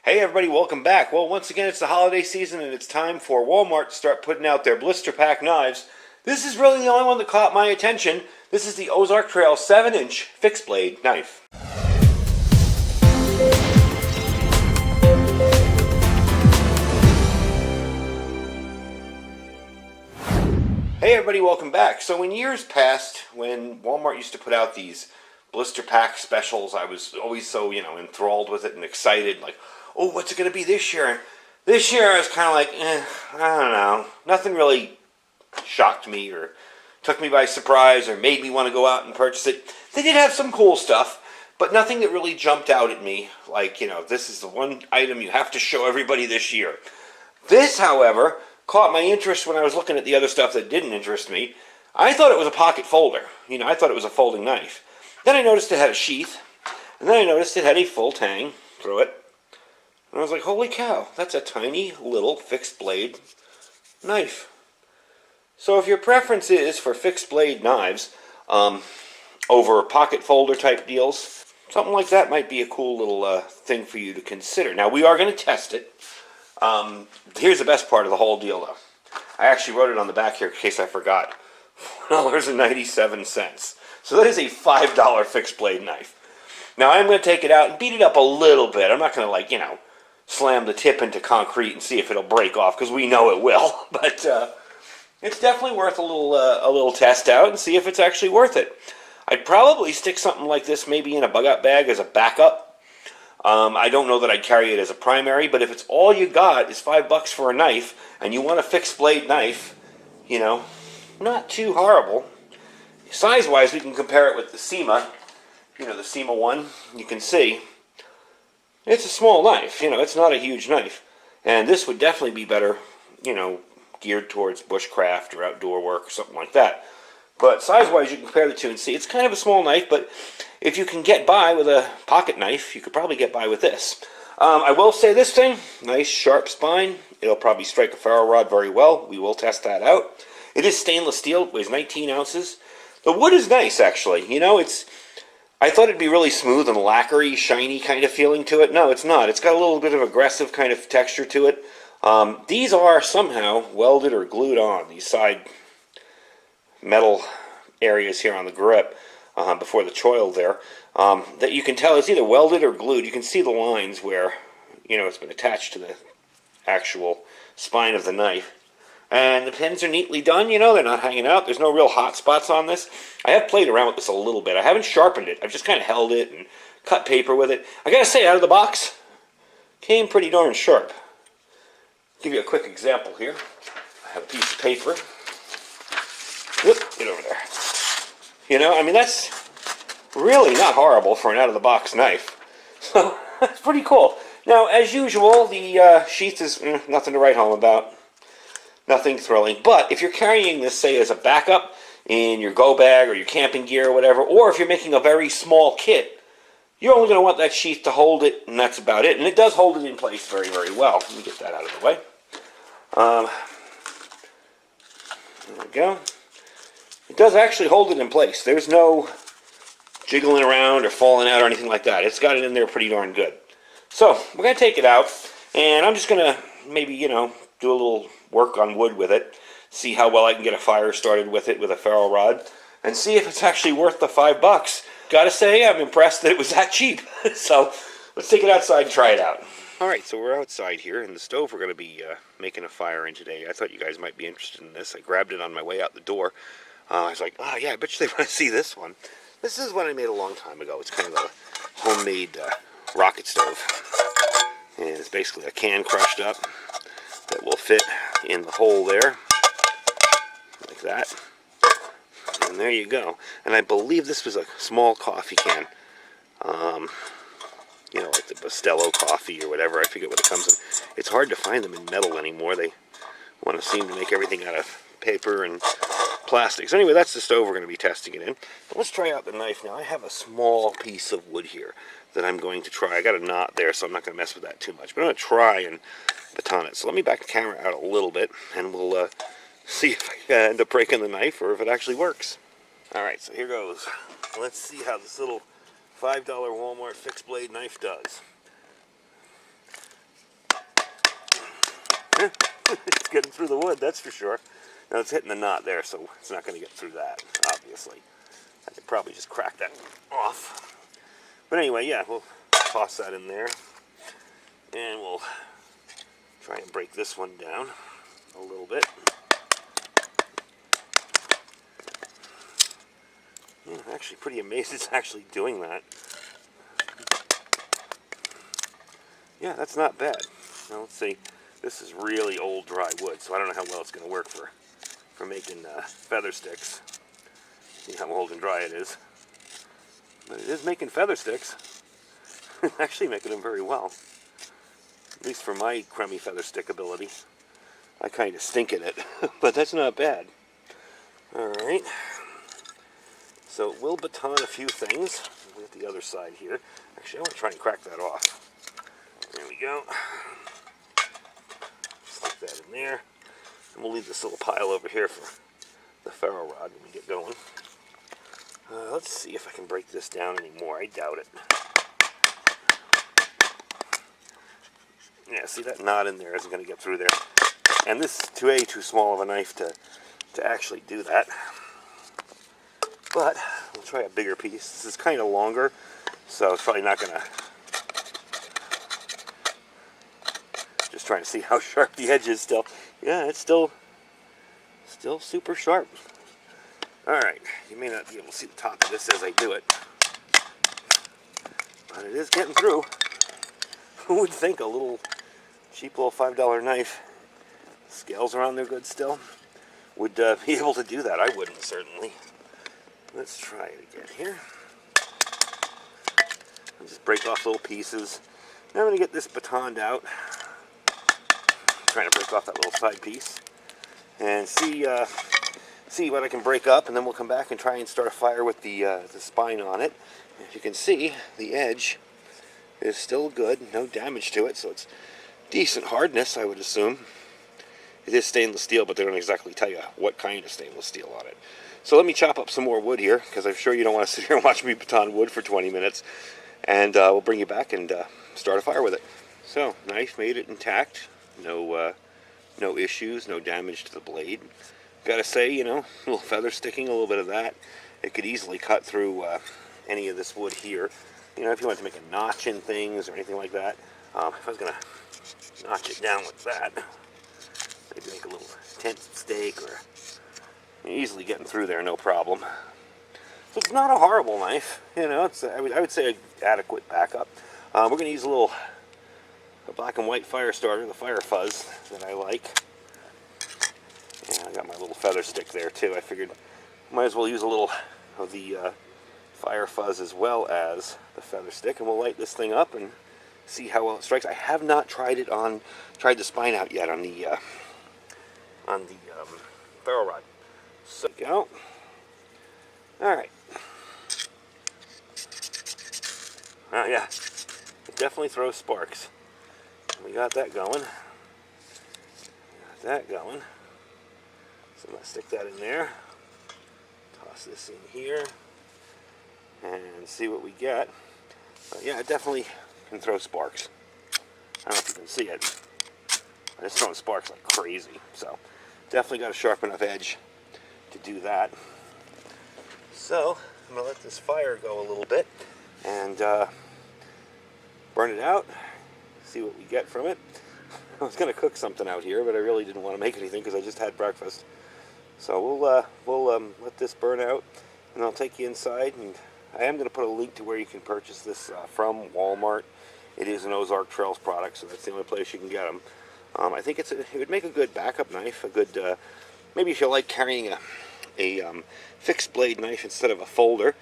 Hey everybody, welcome back. Well, once again, it's the holiday season and it's time for Walmart to start putting out their blister pack knives. This is really the only one that caught my attention. This is the Ozark Trail 7-inch fixed blade knife. Hey everybody, welcome back. So in years past, when Walmart used to put out these blister pack specials, I was always so, enthralled with it and excited, like, oh, what's it going to be this year? And this year I was kind of like, I don't know. Nothing really shocked me or took me by surprise or made me want to go out and purchase it. They did have some cool stuff, but nothing that really jumped out at me like, this is the one item you have to show everybody this year. This, however, caught my interest when I was looking at the other stuff that didn't interest me. I thought it was a pocket folder. I thought it was a folding knife. Then I noticed it had a sheath, and then I noticed it had a full tang through it. And I was like, holy cow, that's a tiny little fixed blade knife. So if your preference is for fixed blade knives over pocket folder type deals, something like that might be a cool little thing for you to consider. Now, we are going to test it. Here's the best part of the whole deal, though. I actually wrote it on the back here in case I forgot. $4.97. So that is a $5 fixed blade knife. Now, I'm going to take it out and beat it up a little bit. I'm not going to, slam the tip into concrete and see if it'll break off, because we know it will. But it's definitely worth a little test out and see if it's actually worth it. I'd probably stick something like this maybe in a bug-out bag as a backup. I don't know that I'd carry it as a primary, but if it's all you got is $5 for a knife, and you want a fixed blade knife, not too horrible. Size-wise, we can compare it with the SEMA, the SEMA one. You can see it's a small knife. It's not a huge knife. And this would definitely be better, geared towards bushcraft or outdoor work or something like that. But size-wise, you can compare the two and see it's kind of a small knife, but if you can get by with a pocket knife, you could probably get by with this. I will say this thing, nice sharp spine. It'll probably strike a ferro rod very well. We will test that out. It is stainless steel. It weighs 19 ounces. The wood is nice, actually. I thought it'd be really smooth and lacquery, shiny kind of feeling to it. No, it's not. It's got a little bit of aggressive kind of texture to it. These are somehow welded or glued on, these side metal areas here on the grip before the choil there, that you can tell is either welded or glued. You can see the lines where, it's been attached to the actual spine of the knife. And the pins are neatly done, they're not hanging out. There's no real hot spots on this. I have played around with this a little bit. I haven't sharpened it. I've just kind of held it and cut paper with it. I gotta say, out of the box, came pretty darn sharp. Give you a quick example here. I have a piece of paper. Whoop, get over there. That's really not horrible for an out-of-the-box knife. So, that's pretty cool. Now, as usual, the sheath is nothing to write home about. Nothing thrilling. But if you're carrying this, say, as a backup in your go bag or your camping gear or whatever, or if you're making a very small kit, you're only going to want that sheath to hold it, and that's about it. And it does hold it in place very, very well. Let me get that out of the way. There we go. It does actually hold it in place. There's no jiggling around or falling out or anything like that. It's got it in there pretty darn good. So, we're going to take it out, and I'm just going to maybe, do a little work on wood with it, see how well I can get a fire started with it with a ferro rod, and see if it's actually worth the $5. Gotta say, I'm impressed that it was that cheap. So, let's take it outside and try it out. Alright, so we're outside here, and the stove we're going to be making a fire in today. I thought you guys might be interested in this. I grabbed it on my way out the door. I was like, yeah, I bet you they want to see this one. This is one I made a long time ago. It's kind of a homemade rocket stove. And it's basically a can crushed up that will fit in the hole there, like that. And there you go. And I believe this was a small coffee can. Like the Bustelo coffee or whatever. I forget what it comes in. It's hard to find them in metal anymore. They want to seem to make everything out of paper and plastic. So anyway, that's the stove we're going to be testing it in. But let's try out the knife now. I have a small piece of wood here that I'm going to try. I got a knot there, so I'm not going to mess with that too much. But I'm going to try and baton it. So let me back the camera out a little bit, and we'll see if I end up breaking the knife or if it actually works. Alright, so here goes. Let's see how this little $5 Walmart fixed blade knife does. getting through the wood, that's for sure. Now it's hitting the knot there, so it's not going to get through that, obviously. I could probably just crack that off. But anyway, yeah, we'll toss that in there. And we'll try and break this one down a little bit. Yeah, I'm actually pretty amazed it's actually doing that. Yeah, that's not bad. Now let's see. This is really old dry wood, so I don't know how well it's going to work for making feather sticks. See how old and dry it is. But it is making feather sticks. Actually making them very well. At least for my crummy feather stick ability. I kind of stink at it, but that's not bad. Alright. So we'll baton a few things. We'll get the other side here. Actually, I want to try and crack that off. There we go. Stick that in there. And we'll leave this little pile over here for the ferro rod when we get going. Let's see if I can break this down anymore. I doubt it. Yeah, see that knot in there isn't going to get through there. And this is too small of a knife to actually do that. But we'll try a bigger piece. This is kind of longer, so it's probably not going to... Just trying to see how sharp the edge is still. Yeah, it's still super sharp. Alright, you may not be able to see the top of this as I do it. But it is getting through. Who would think a little cheap little $5 knife, scales are on there good still, would be able to do that? I wouldn't, certainly. Let's try it again here. I'll just break off little pieces. Now I'm going to get this batoned out. Trying to break off that little side piece and see what I can break up, and then we'll come back and try and start a fire with the spine on it. As you can see, the edge is still good, no damage to it, so it's decent hardness, I would assume. It is stainless steel, but they don't exactly tell you what kind of stainless steel on it. So let me chop up some more wood here, because I'm sure you don't want to sit here and watch me baton wood for 20 minutes, and we'll bring you back and start a fire with it. So, knife made it intact. No issues, no damage to the blade. Gotta say, you know, a little feather sticking, a little bit of that. It could easily cut through any of this wood here. You know, if you want to make a notch in things or anything like that. If I was gonna notch it down like that, maybe make a little tent stake, or easily getting through there, no problem. So it's not a horrible knife. You know, it's I would say an adequate backup. We're gonna use a black and white fire starter, the Fire Fuzz, that I like. And I got my little feather stick there too. I figured might as well use a little of the Fire Fuzz as well as the feather stick, and we'll light this thing up and see how well it strikes. I have not tried the spine out yet on the ferro rod. So go. All right. Yeah, it definitely throws sparks. We got that going. So I'm going to stick that in there. Toss this in here. And see what we get. But yeah, it definitely can throw sparks. I don't know if you can see it. But it's throwing sparks like crazy. So definitely got a sharp enough edge to do that. So I'm going to let this fire go a little bit and burn it out. See what we get from it. I was going to cook something out here, but I really didn't want to make anything because I just had breakfast. So we'll let this burn out, and I'll take you inside. And I am going to put a link to where you can purchase this from Walmart. It is an Ozark Trails product, so that's the only place you can get them. I think it would make a good backup knife. A good maybe if you like carrying a fixed blade knife instead of a folder,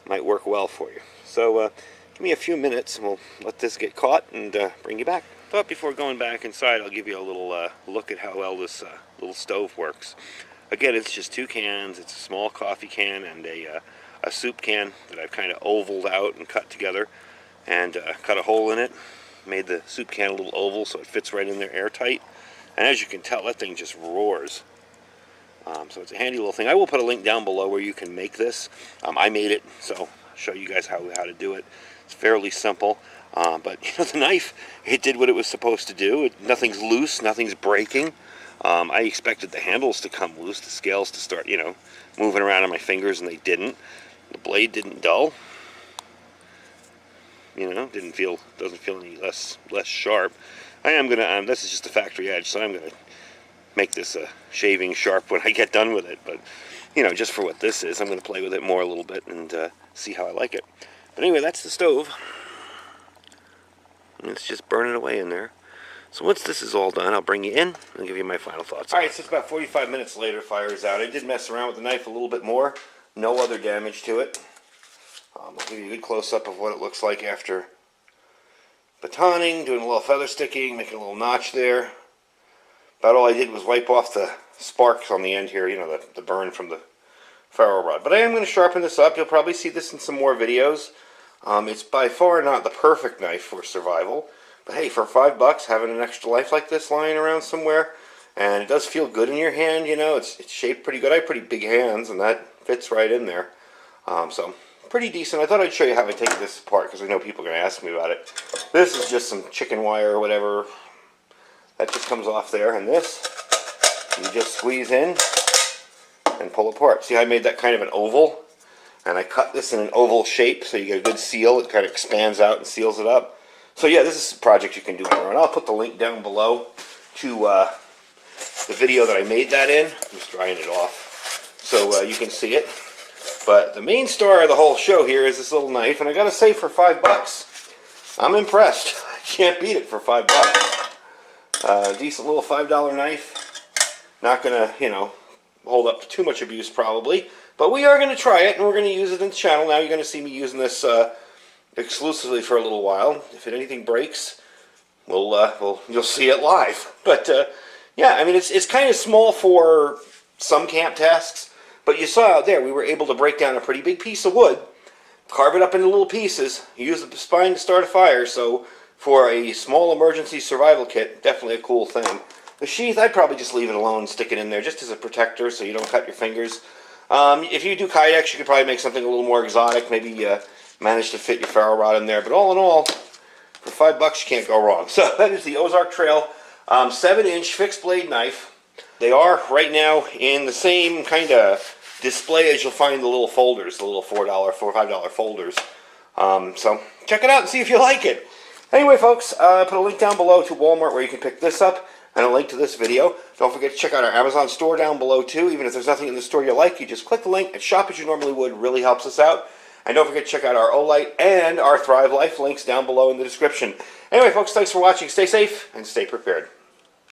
might work well for you. So give me a few minutes and we'll let this get caught and bring you back. But before going back inside, I'll give you a little look at how well this little stove works. Again, it's just 2 cans. It's a small coffee can and a soup can that I've kind of ovaled out and cut together, and cut a hole in it. Made the soup can a little oval so it fits right in there airtight. And as you can tell, that thing just roars. So it's a handy little thing. I will put a link down below where you can make this. I made it, so I'll show you guys how to do it. It's fairly simple, but you know, the knife, it did what it was supposed to do. Nothing's loose, nothing's breaking. I expected the handles to come loose, the scales to start, moving around on my fingers, and they didn't. The blade didn't dull. Doesn't feel any less sharp. I am gonna. This is just a factory edge, so I'm gonna make this a shaving sharp when I get done with it. But just for what this is, I'm gonna play with it more a little bit and see how I like it. But anyway, that's the stove. And it's just burning away in there. So once this is all done, I'll bring you in and give you my final thoughts. All right, so it's about 45 minutes later. Fire's out. I did mess around with the knife a little bit more. No other damage to it. I'll give you a good close-up of what it looks like after batoning, doing a little feather sticking, making a little notch there. About all I did was wipe off the sparks on the end here, the burn from the ferro rod. But I am going to sharpen this up. You'll probably see this in some more videos. It's by far not the perfect knife for survival. But hey, for $5, having an extra life like this lying around somewhere, and it does feel good in your hand, it's shaped pretty good. I have pretty big hands, and that fits right in there. So, pretty decent. I thought I'd show you how I take this apart, because I know people are going to ask me about it. This is just some chicken wire or whatever. That just comes off there, and this, you just squeeze in and pull apart. See how I made that kind of an oval? And I cut this in an oval shape, so you get a good seal. It kind of expands out and seals it up. So yeah, this is a project you can do more, and I'll put the link down below to the video that I made that in. I'm just drying it off so you can see it. But the main star of the whole show here is this little knife, and I gotta say, for $5, I'm impressed. I can't beat it for $5. Decent little $5 knife. Not gonna, hold up to too much abuse probably, but we are gonna try it, and we're gonna use it in the channel. Now you're gonna see me using this exclusively for a little while. If anything breaks, you'll see it live. But yeah, I mean, it's kind of small for some camp tasks, but you saw out there we were able to break down a pretty big piece of wood, carve it up into little pieces, use the spine to start a fire. So for a small emergency survival kit, definitely a cool thing. The sheath, I'd probably just leave it alone, stick it in there just as a protector so you don't cut your fingers. If you do kayaks, you could probably make something a little more exotic, maybe manage to fit your ferro rod in there. But all in all, for $5 you can't go wrong. So that is the Ozark Trail 7-inch fixed blade knife. They are right now in the same kind of display as you'll find the little folders, the little $4 or $5 folders. So check it out and see if you like it. Anyway, folks, I put a link down below to Walmart where you can pick this up, and a link to this video. Don't forget to check out our Amazon store down below too. Even if there's nothing in the store you like, you just click the link and shop as you normally would. Really helps us out. And don't forget to check out our Olight and our Thrive Life links down below in the description. Anyway, folks, thanks for watching. Stay safe and stay prepared.